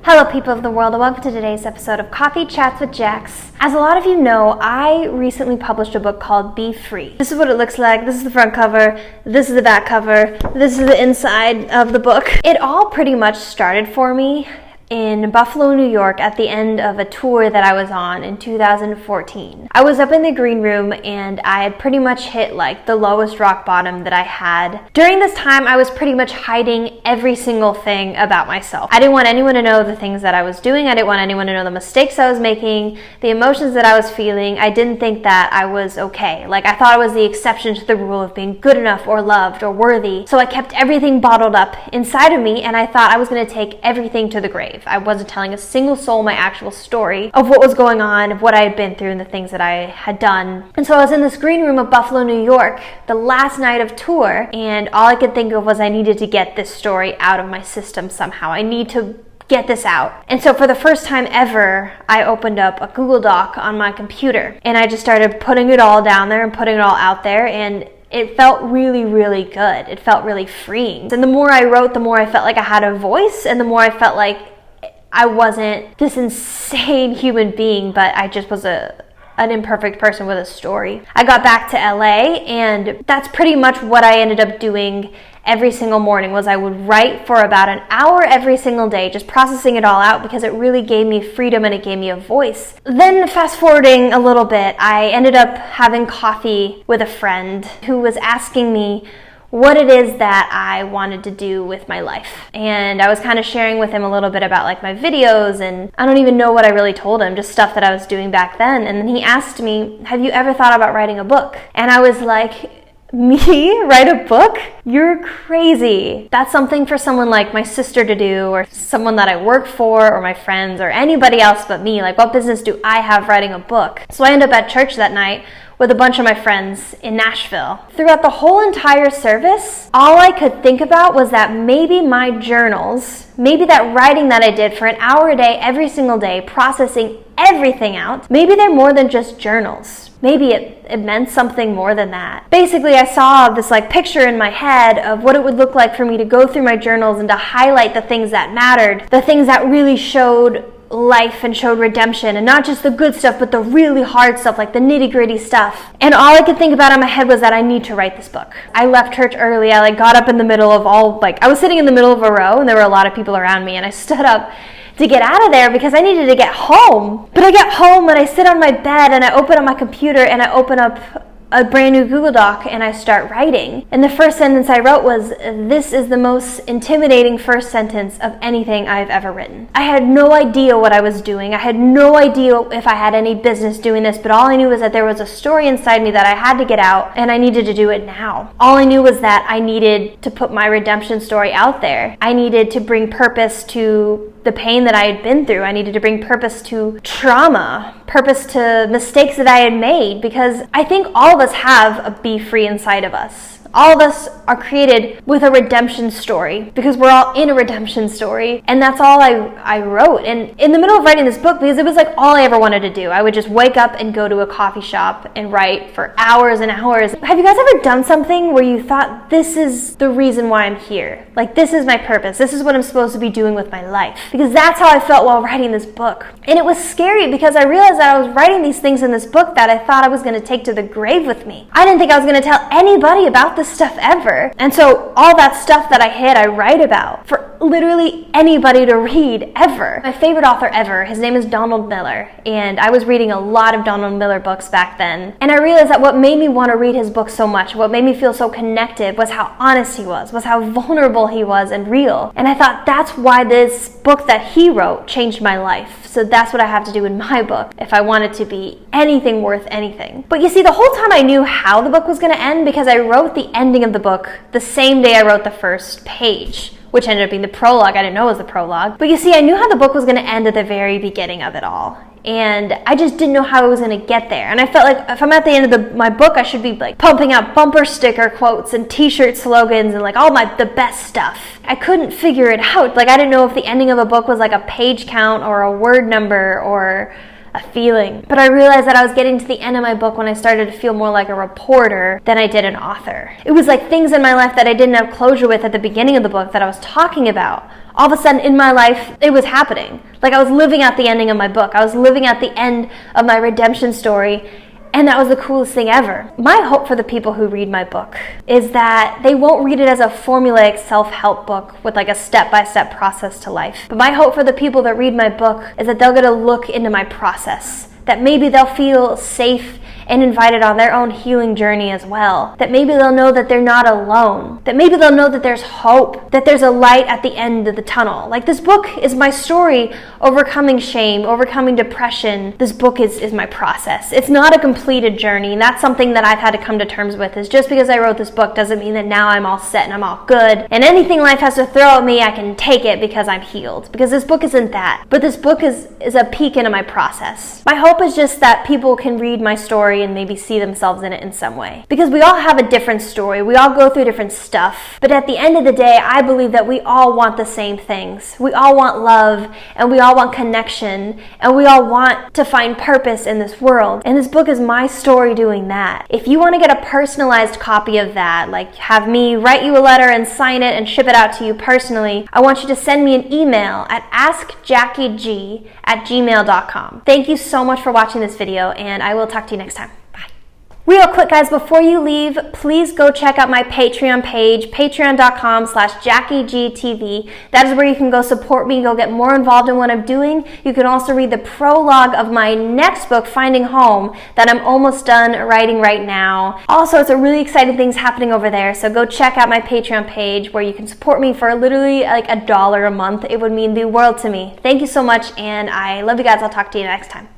Hello people of the world, and welcome to today's episode of Coffee Chats with Jax. As a lot of you know, I recently published a book called Be Free. This is what it looks like. This is the front cover. This is the back cover. This is the inside of the book. It all pretty much started for me in Buffalo, New York at the end of a tour that I was on in 2014. I was up in the green room and I had pretty much hit like the lowest rock bottom that I had. During this time, I was pretty much hiding every single thing about myself. I didn't want anyone to know the things that I was doing. I didn't want anyone to know the mistakes I was making, the emotions that I was feeling. I didn't think that I was okay. Like I thought I was the exception to the rule of being good enough or loved or worthy. So I kept everything bottled up inside of me and I thought I was gonna take everything to the grave. I wasn't telling a single soul my actual story of what was going on, of what I had been through and the things that I had done. And so I was in this green room of Buffalo, New York, the last night of tour, and all I could think of was I needed to get this story out of my system somehow. I need to get this out. And so for the first time ever, I opened up a Google Doc on my computer and I just started putting it all down there and putting it all out there, and it felt really, really good. It felt really freeing. And the more I wrote, the more I felt like I had a voice, and the more I felt like I wasn't this insane human being, but I just was an imperfect person with a story. I got back to LA, and that's pretty much what I ended up doing every single morning. Was I would write for about an hour every single day, just processing it all out because it really gave me freedom and it gave me a voice. Then fast forwarding a little bit, I ended up having coffee with a friend who was asking me what it is that I wanted to do with my life. And I was kind of sharing with him a little bit about like my videos, and I don't even know what I really told him, just stuff that I was doing back then. And then he asked me, have you ever thought about writing a book? And I was like, me? Write a book? You're crazy. That's something for someone like my sister to do, or someone that I work for, or my friends, or anybody else but me. Like, what business do I have writing a book? So I ended up at church that night with a bunch of my friends in Nashville. Throughout the whole entire service, all I could think about was that maybe my journals, maybe that writing that I did for an hour a day, every single day, processing everything out, maybe they're more than just journals. Maybe it meant something more than that. Basically, I saw this like picture in my head of what it would look like for me to go through my journals and to highlight the things that mattered, the things that really showed life and showed redemption, and not just the good stuff, but the really hard stuff, like the nitty-gritty stuff. And all I could think about in my head was that I need to write this book. I left church early. I got up in the middle of I was sitting in the middle of a row and there were a lot of people around me, and I stood up to get out of there because I needed to get home. But I get home and I sit on my bed and I open up my computer and I open up a brand new Google Doc and I start writing. And the first sentence I wrote was, "This is the most intimidating first sentence of anything I've ever written." I had no idea what I was doing. I had no idea if I had any business doing this, but all I knew was that there was a story inside me that I had to get out, and I needed to do it now. All I knew was that I needed to put my redemption story out there. I needed to bring purpose to the pain that I had been through. I needed to bring purpose to trauma, purpose to mistakes that I had made, because I think all of us have a be free inside of us. All of us are created with a redemption story because we're all in a redemption story, and that's all I wrote. And in the middle of writing this book, because it was like all I ever wanted to do, I would just wake up and go to a coffee shop and write for hours and hours. Have you guys ever done something where you thought, this is the reason why I'm here? Like, this is my purpose. This is what I'm supposed to be doing with my life. Because that's how I felt while writing this book. And it was scary because I realized that I was writing these things in this book that I thought I was going to take to the grave with me. I didn't think I was going to tell anybody about this stuff ever. And so all that stuff that I hid, I write about for literally anybody to read ever. My favorite author ever, his name is Donald Miller, and I was reading a lot of Donald Miller books back then. And I realized that what made me want to read his book so much, what made me feel so connected, was how honest he was how vulnerable he was and real. And I thought that's why this book that he wrote changed my life. So that's what I have to do in my book if I want it to be anything worth anything. But you see, the whole time I knew how the book was going to end because I wrote the ending of the book the same day I wrote the first page, which ended up being the prologue. I didn't know it was the prologue. But you see, I knew how the book was going to end at the very beginning of it all. And I just didn't know how I was going to get there. And I felt like if I'm at the end of my book, I should be like pumping out bumper sticker quotes and t-shirt slogans and like all the best stuff. I couldn't figure it out. Like, I didn't know if the ending of a book was like a page count or a word number or a feeling. But I realized that I was getting to the end of my book when I started to feel more like a reporter than I did an author. It was like things in my life that I didn't have closure with at the beginning of the book that I was talking about all of a sudden in my life, it was happening. Like I was living out the ending of my book. I was living at the end of my redemption story. And that was the coolest thing ever. My hope for the people who read my book is that they won't read it as a formulaic self-help book with like a step-by-step process to life. But my hope for the people that read my book is that they'll get a look into my process, that maybe they'll feel safe and invited on their own healing journey as well. That maybe they'll know that they're not alone. That maybe they'll know that there's hope, that there's a light at the end of the tunnel. Like this book is my story overcoming shame, overcoming depression. This book is my process. It's not a completed journey, and that's something that I've had to come to terms with, is just because I wrote this book doesn't mean that now I'm all set and I'm all good. And anything life has to throw at me, I can take it because I'm healed. Because this book isn't that. But this book is a peek into my process. My hope is just that people can read my story and maybe see themselves in it in some way. Because we all have a different story. We all go through different stuff. But at the end of the day, I believe that we all want the same things. We all want love, and we all want connection, and we all want to find purpose in this world. And this book is my story doing that. If you want to get a personalized copy of that, like have me write you a letter and sign it and ship it out to you personally, I want you to send me an email at askjackieg@gmail.com. Thank you so much for watching this video, and I will talk to you next time. Real quick, guys, before you leave, please go check out my Patreon page, patreon.com/JackieGTV. That is where you can go support me, go get more involved in what I'm doing. You can also read the prologue of my next book, Finding Home, that I'm almost done writing right now. Also, it's a really exciting things happening over there, so go check out my Patreon page where you can support me for literally like $1 a month. It would mean the world to me. Thank you so much, and I love you guys. I'll talk to you next time.